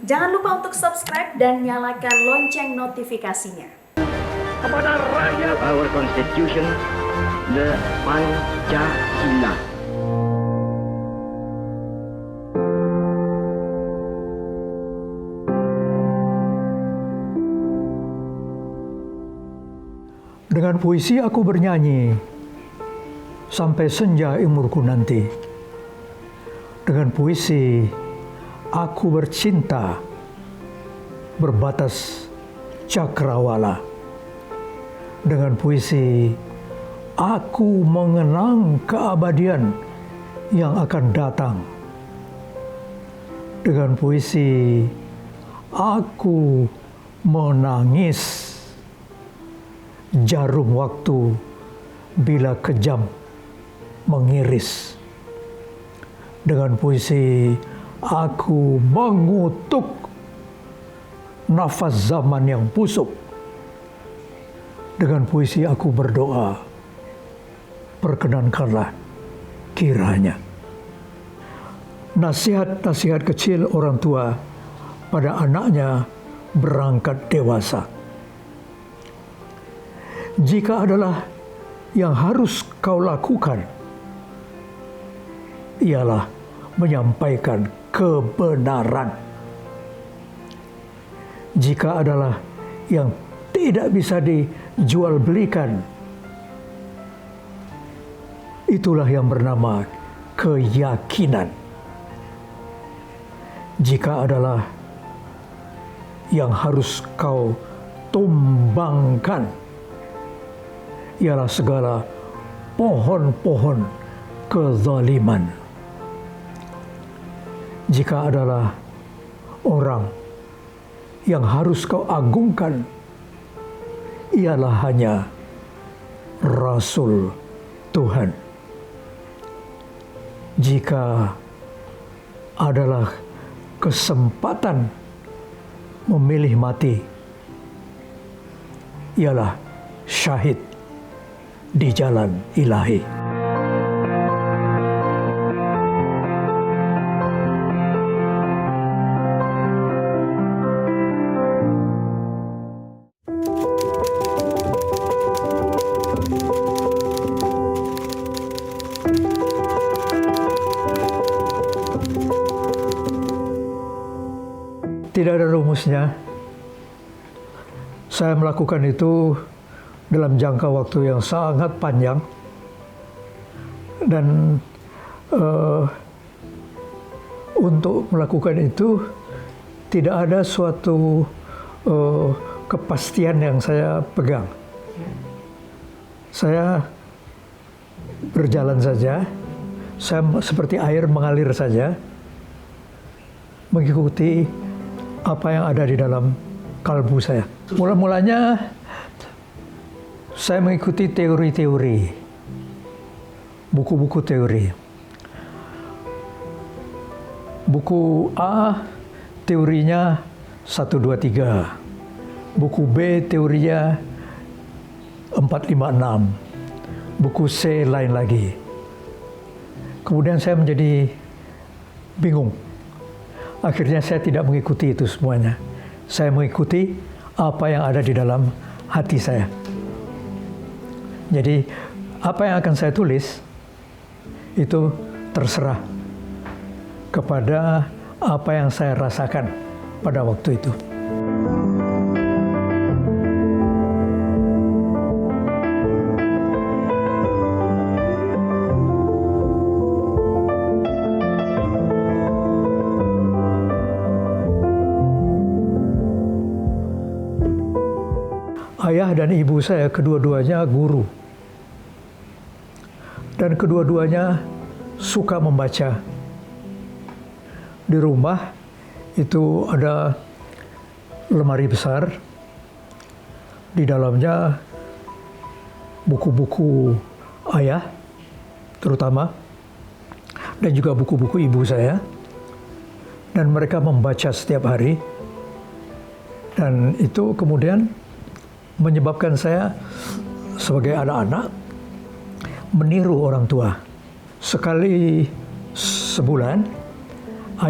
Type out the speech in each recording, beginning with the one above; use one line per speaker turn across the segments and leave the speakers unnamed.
Jangan lupa untuk subscribe dan nyalakan lonceng notifikasinya.
Kepada rakyat, our constitution, the Pancasila.
Dengan puisi aku bernyanyi sampai senja umurku nanti. Dengan puisi aku bercinta berbatas cakrawala. Dengan puisi aku mengenang keabadian yang akan datang. Dengan puisi aku menangis jarum waktu bila kejam mengiris. Dengan puisi aku mengutuk nafas zaman yang busuk. Dengan puisi aku berdoa, perkenankanlah kiranya nasihat-nasihat kecil orang tua pada anaknya berangkat dewasa. Jika adalah yang harus kau lakukan, ialah menyampaikan kebenaran. Jika adalah yang tidak bisa dijual belikan, itulah yang bernama keyakinan. Jika adalah yang harus kau tumbangkan, ialah segala pohon-pohon kezaliman. Jika adalah orang yang harus kau agungkan, ialah hanya Rasul Tuhan. Jika adalah kesempatan memilih mati, ialah syahid di jalan ilahi. Tidak ada rumusnya. Saya melakukan itu dalam jangka waktu yang sangat panjang, dan untuk melakukan itu tidak ada suatu kepastian yang saya pegang. Saya berjalan saja, saya seperti air mengalir saja, mengikuti apa yang ada di dalam kalbu saya. Mula-mulanya saya mengikuti teori-teori, buku-buku teori. Buku A teorinya 1, 2, 3. Buku B teorinya 4, 5, 6. Buku C lain lagi. Kemudian saya menjadi bingung. Akhirnya saya tidak mengikuti itu semuanya. Saya mengikuti apa yang ada di dalam hati saya. Jadi apa yang akan saya tulis itu terserah kepada apa yang saya rasakan pada waktu itu. Ayah dan ibu saya kedua-duanya guru. Dan kedua-duanya suka membaca. Di rumah itu ada lemari besar. Di dalamnya buku-buku ayah terutama, dan juga buku-buku ibu saya. Dan mereka membaca setiap hari. Dan itu kemudian menyebabkan saya sebagai anak-anak meniru orang tua. Sekali sebulan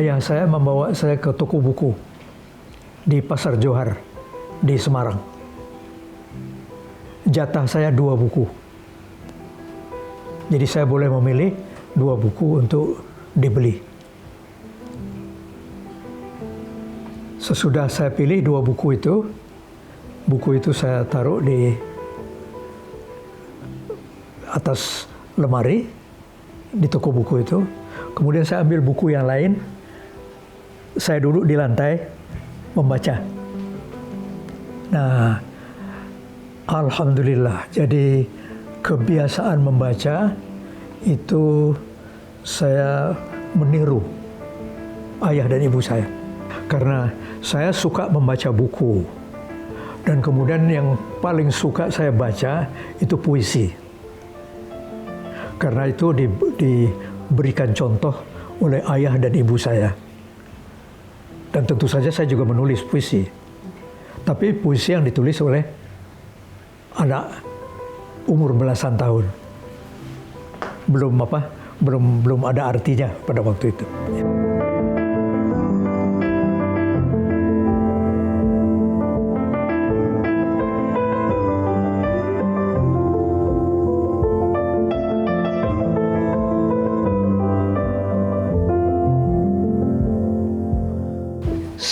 ayah saya membawa saya ke toko buku di Pasar Johar di Semarang. Jatah saya 2 buku. Jadi saya boleh memilih 2 buku untuk dibeli. Sesudah saya pilih 2 buku itu saya taruh di atas lemari di toko buku itu. Kemudian saya ambil buku yang lain, saya duduk di lantai membaca. Nah, alhamdulillah, jadi kebiasaan membaca itu saya meniru ayah dan ibu saya. Karena saya suka membaca buku. Dan kemudian yang paling suka saya baca itu puisi. Karena itu diberikan contoh oleh ayah dan ibu saya. Dan tentu saja saya juga menulis puisi. Tapi puisi yang ditulis oleh anak umur belasan tahun. Belum ada artinya pada waktu itu.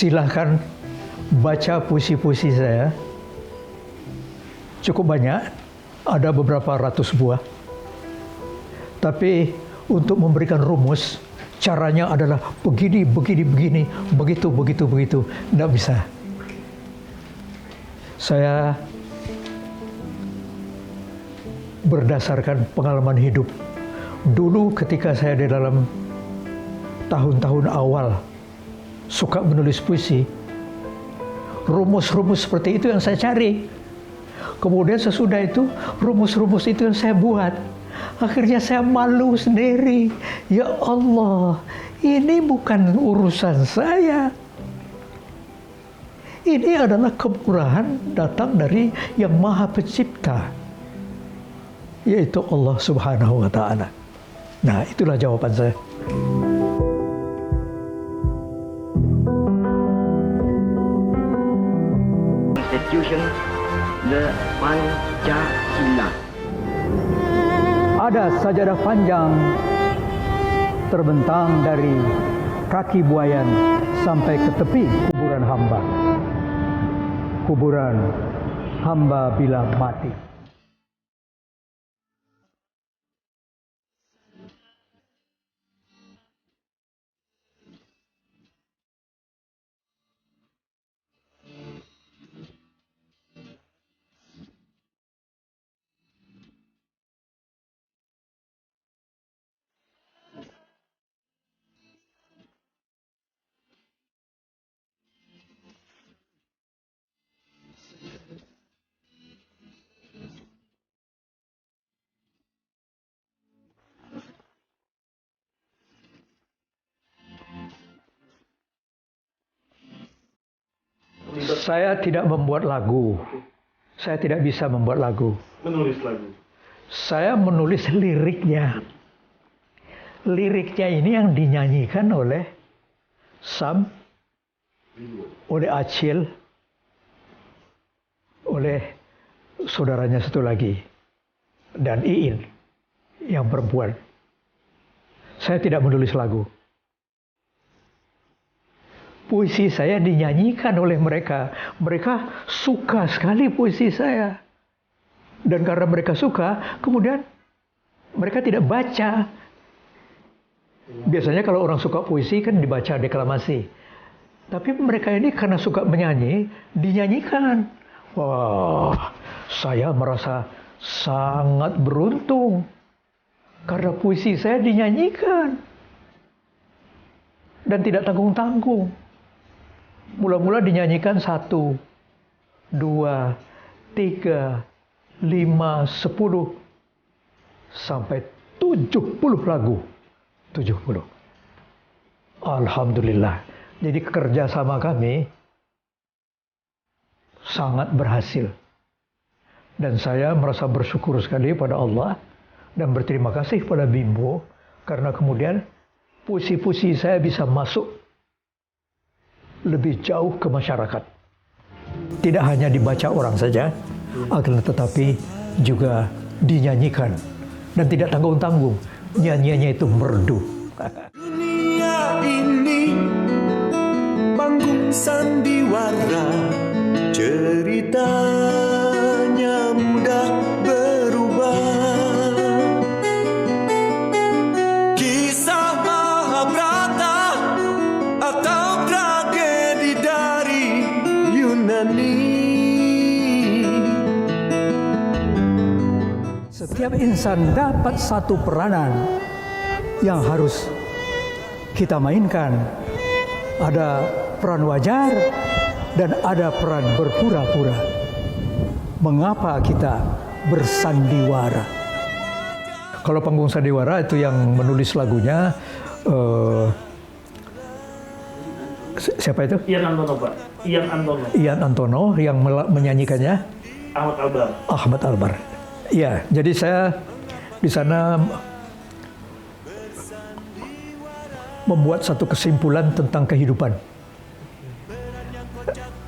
Silahkan baca puisi-puisi saya. Cukup banyak, ada beberapa ratus buah. Tapi untuk memberikan rumus, caranya adalah begini, begitu. Tidak bisa. Saya berdasarkan pengalaman hidup. Dulu ketika saya di dalam tahun-tahun awal suka menulis puisi, rumus-rumus seperti itu yang saya cari. Kemudian sesudah itu, rumus-rumus itu yang saya buat. Akhirnya saya malu sendiri. Ya Allah, ini bukan urusan saya. Ini adalah kemurahan datang dari Yang Maha Pencipta, yaitu Allah Subhanahu wa Ta'ala. Nah, itulah jawaban saya.
The Pancasila.
Ada sajadah panjang terbentang dari kaki buayan sampai ke tepi kuburan hamba. Kuburan hamba bila mati.
Saya tidak membuat lagu. Saya tidak bisa membuat lagu.
Menulis lagu.
Saya menulis liriknya. Liriknya ini yang dinyanyikan oleh Sam, oleh Acil, oleh saudaranya satu lagi, dan Iin yang perempuan. Saya tidak menulis lagu. Puisi saya dinyanyikan oleh mereka. Mereka suka sekali puisi saya. Dan karena mereka suka, kemudian mereka tidak baca. Biasanya kalau orang suka puisi kan dibaca deklamasi. Tapi mereka ini karena suka menyanyi, dinyanyikan. Wah, saya merasa sangat beruntung. Karena puisi saya dinyanyikan. Dan tidak tanggung-tanggung. Mula-mula dinyanyikan 1, 2, 3, 5, 10, sampai 70 lagu. 70. Alhamdulillah. Jadi kerjasama kami sangat berhasil. Dan saya merasa bersyukur sekali pada Allah dan berterima kasih pada Bimbo karena kemudian puisi-puisi saya bisa masuk lebih jauh ke masyarakat. Tidak hanya dibaca orang saja, akan tetapi juga dinyanyikan. Dan tidak tanggung-tanggung, nyanyiannya itu merdu.
Dunia ini panggung sandiwara, ceritanya mudah berubah. Kisah Mahabharata atau tragedi dari Yunani.
Setiap insan dapat satu peranan yang harus kita mainkan. Ada peran wajar dan ada peran berpura-pura. Mengapa kita bersandiwara?
Kalau panggung sandiwara itu yang menulis lagunya siapa itu?
Ian Antono, Pak.
Ian Antono, yang menyanyikannya
Ahmad Albar.
Ahmad Albar. Ya, jadi saya di sana membuat satu kesimpulan tentang kehidupan.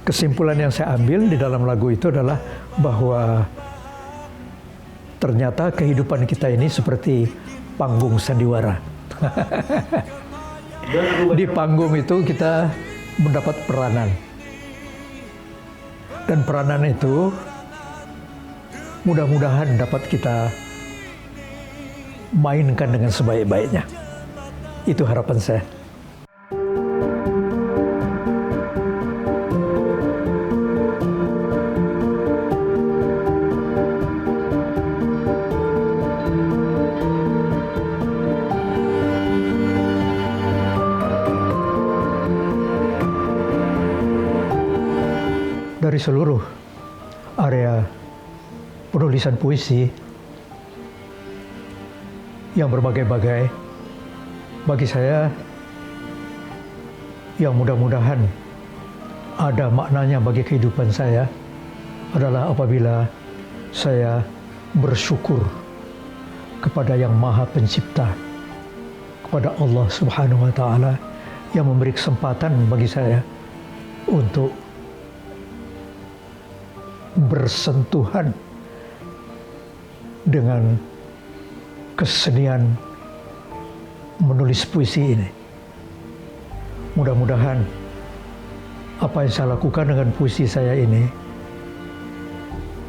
Kesimpulan yang saya ambil di dalam lagu itu adalah bahwa ternyata kehidupan kita ini seperti panggung sandiwara. Di panggung itu kita mendapat peranan. Dan peranan itu mudah-mudahan dapat kita mainkan dengan sebaik-baiknya. Itu harapan saya. Dari seluruh area penulisan puisi yang berbagai-bagai, bagi saya yang mudah-mudahan ada maknanya bagi kehidupan saya adalah apabila saya bersyukur kepada Yang Maha Pencipta, kepada Allah Subhanahu wa Ta'ala yang memberi kesempatan bagi saya untuk bersentuhan dengan kesenian menulis puisi ini. Mudah-mudahan apa yang saya lakukan dengan puisi saya ini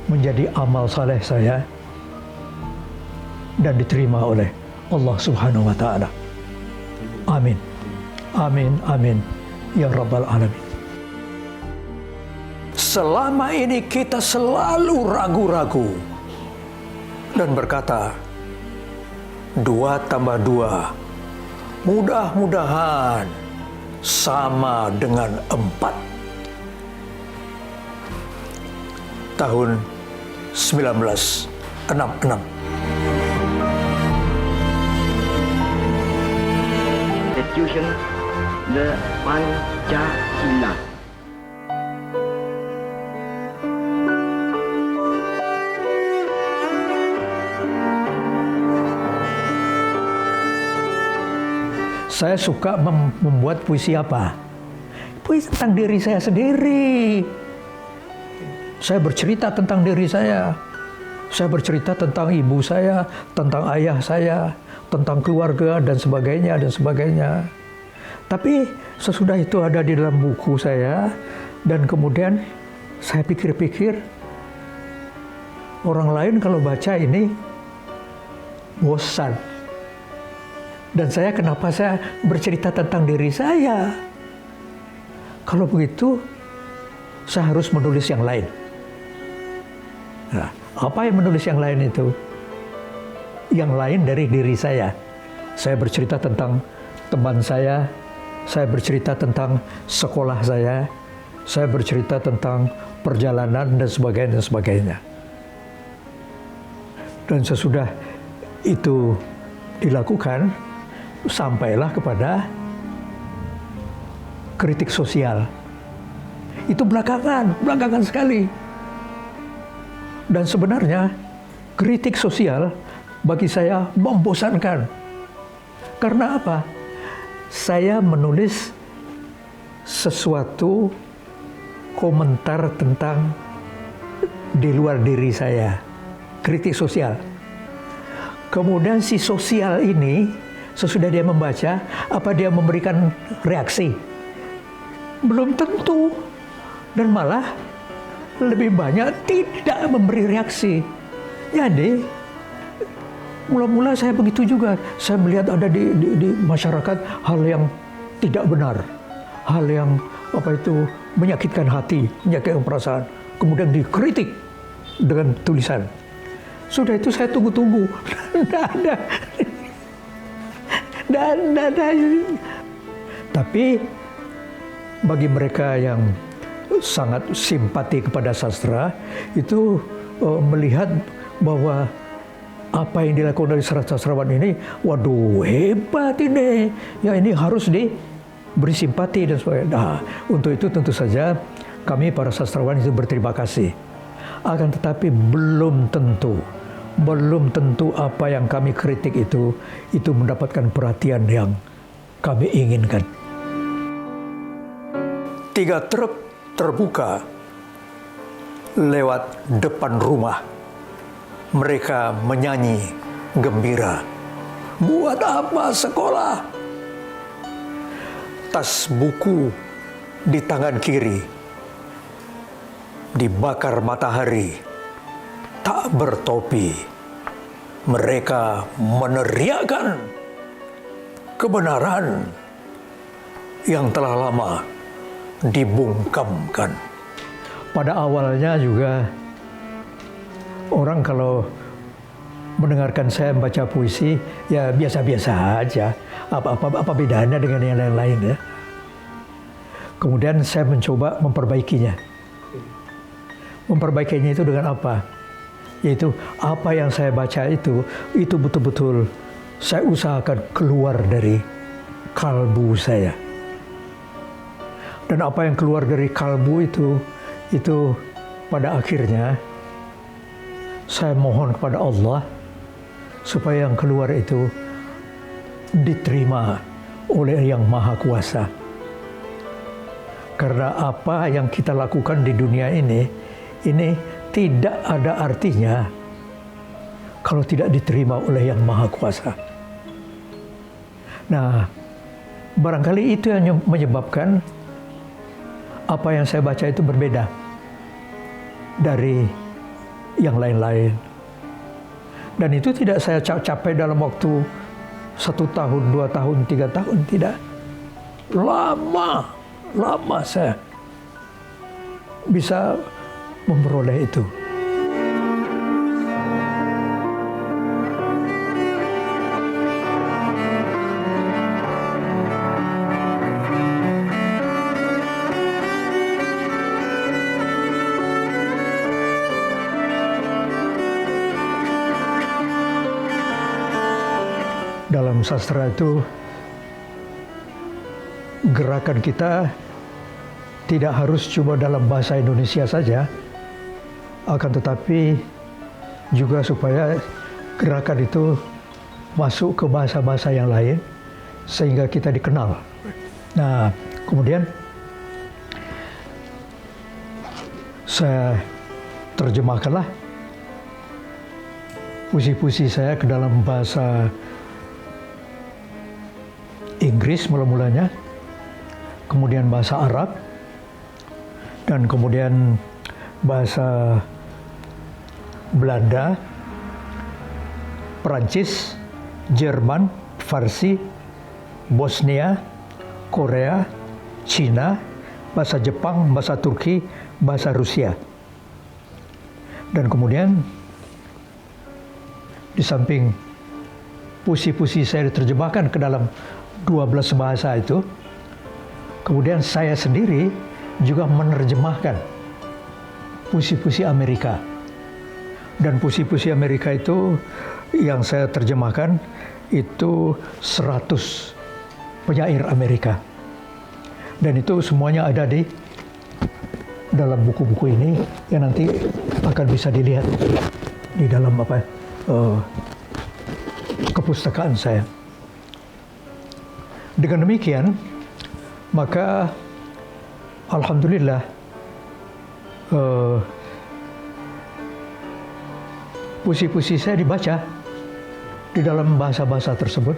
menjadi amal saleh saya dan diterima oleh Allah Subhanahu wa Ta'ala. Amin. Amin, amin. Ya Rabbal Alamin. Selama ini kita selalu ragu-ragu dan berkata, 2 tambah 2 mudah-mudahan sama dengan 4. Tahun 1966.
Institution The Pancasila.
Saya suka membuat puisi apa? Puisi tentang diri saya sendiri. Saya bercerita tentang diri saya. Saya bercerita tentang ibu saya, tentang ayah saya, tentang keluarga dan sebagainya dan sebagainya. Tapi sesudah itu ada di dalam buku saya dan kemudian saya pikir-pikir orang lain kalau baca ini bosan. Dan saya kenapa saya bercerita tentang diri saya? Kalau begitu, saya harus menulis yang lain. Nah, apa yang menulis yang lain itu? Yang lain dari diri saya. Saya bercerita tentang teman saya bercerita tentang sekolah saya bercerita tentang perjalanan dan sebagainya dan sebagainya. Dan sesudah itu dilakukan, sampailah kepada kritik sosial. Itu belakangan sekali. Dan sebenarnya kritik sosial bagi saya membosankan. Karena apa? Saya menulis sesuatu komentar tentang di luar diri saya, kritik sosial. Kemudian si sosial ini, sesudah dia membaca, apa dia memberikan reaksi? Belum tentu. Dan malah lebih banyak tidak memberi reaksi. Jadi, mula-mula saya begitu juga. Saya melihat ada di masyarakat hal yang tidak benar. Hal yang menyakitkan hati, menyakitkan perasaan. Kemudian dikritik dengan tulisan. Sudah itu saya tunggu-tunggu. Tidak ada. Tapi bagi mereka yang sangat simpati kepada sastra, itu melihat bahwa apa yang dilakukan dari sastrawan ini, waduh hebat ini. Ya ini harus diberi simpati dan sebagainya. Nah, untuk itu tentu saja kami para sastrawan itu berterima kasih. Akan tetapi belum tentu apa yang kami kritik itu mendapatkan perhatian yang kami inginkan. 3 truk terbuka lewat depan rumah. Mereka menyanyi gembira. Buat apa sekolah? Tas buku di tangan kiri dibakar matahari, tak bertopi. Mereka meneriakkan kebenaran yang telah lama dibungkamkan. Pada awalnya juga orang kalau mendengarkan saya membaca puisi, ya biasa-biasa aja. Apa bedanya dengan yang lain-lain ya. Kemudian saya mencoba memperbaikinya. Memperbaikinya itu dengan apa? Yaitu apa yang saya baca itu betul-betul saya usahakan keluar dari kalbu saya. Dan apa yang keluar dari kalbu itu pada akhirnya saya mohon kepada Allah supaya yang keluar itu diterima oleh Yang Maha Kuasa. Karena apa yang kita lakukan di dunia ini tidak ada artinya kalau tidak diterima oleh Yang Maha Kuasa. Nah, barangkali itu yang menyebabkan apa yang saya baca itu berbeda dari yang lain-lain. Dan itu tidak saya capai dalam waktu 1 tahun, 2 tahun, 3 tahun, tidak. Lama saya bisa memperoleh itu. Dalam sastra itu, gerakan kita tidak harus cuma dalam bahasa Indonesia saja, akan tetapi juga supaya gerakan itu masuk ke bahasa-bahasa yang lain, sehingga kita dikenal. Nah, kemudian saya terjemahkanlah puisi-puisi saya ke dalam bahasa Inggris mula-mulanya, kemudian bahasa Arab, dan kemudian bahasa Belanda, Perancis, Jerman, Farsi, Bosnia, Korea, Cina, bahasa Jepang, bahasa Turki, bahasa Rusia. Dan kemudian di samping puisi-puisi saya diterjemahkan ke dalam 12 bahasa itu, kemudian saya sendiri juga menerjemahkan puisi-puisi Amerika. Dan puisi-puisi Amerika itu yang saya terjemahkan itu 100 penyair Amerika. Dan itu semuanya ada di dalam buku-buku ini yang nanti akan bisa dilihat di dalam kepustakaan saya. Dengan demikian, maka Alhamdulillah, puisi-puisi saya dibaca di dalam bahasa-bahasa tersebut.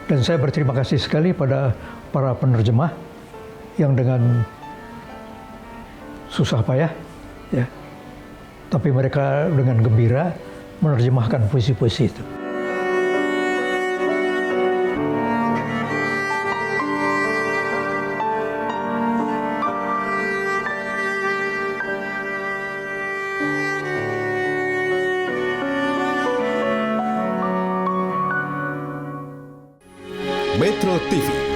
Dan saya berterima kasih sekali pada para penerjemah yang dengan susah payah, ya, tapi mereka dengan gembira menerjemahkan puisi-puisi itu.
Metro TV